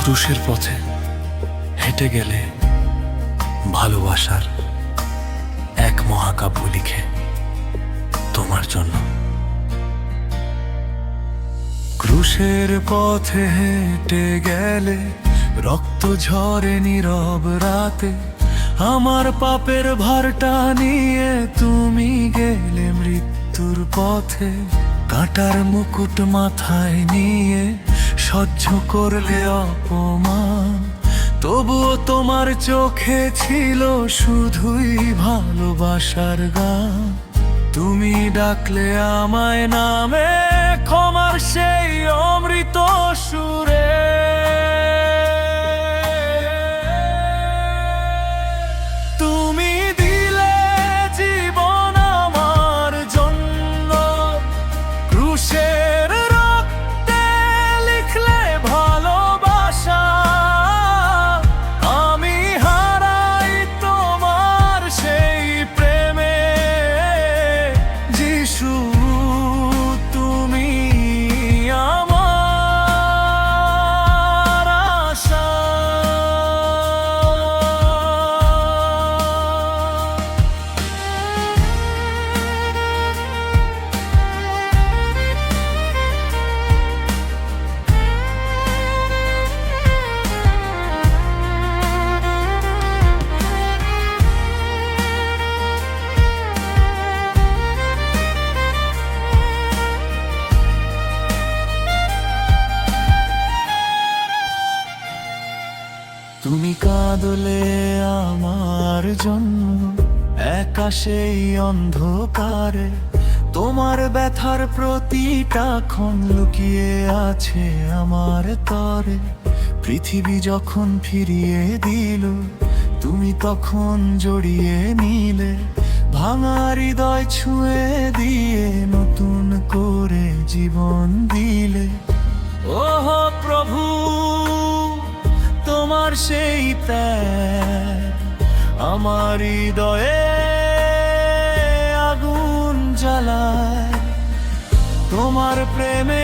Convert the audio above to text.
ক্রুশের পথে হেঁটে গেলে ভালোবাসার এক মহাকাব্য লিখে তোমার জন্য। ক্রুশের পথে হেঁটে গেলে রক্ত ঝরে নীরব রাতে, আমার পাপের ভারটা নিয়ে তুমি গেলে মৃত্যুর পথে। কাঁটার মুকুট মাথায় নিয়ে সহ্য করলে অপমান, তবুও তোমার চোখে ছিল শুধুই ভালোবাসার গান। তুমি ডাকলে আমায় নামে ক্ষমার সেই অমৃত সুরে। তুমি দিলে জীবন আমার জন্য, ক্রুশের রক্তে লিখলে ভালোবাসা। আমি হারাই তোমার সেই প্রেমে, যিশু তুমি আমার আশা। তুমি কাঁদলে আমার জন্য একা সেই অন্ধকারে, তোমার ব্যথার প্রতিটা ক্ষণ লুকিয়ে আছে আমার তরে। পৃথিবী যখন ফিরিয়ে দিল, তুমি তখন জড়িয়ে নিলে, ভাঙা হৃদয় ছুঁয়ে দিয়ে নতুন করে জীবন দিলে। ওহ প্রভু, তোমার সেই ত্যাগ আমার হৃদয়ে আগুন জ্বালায়। তোমার প্রেমে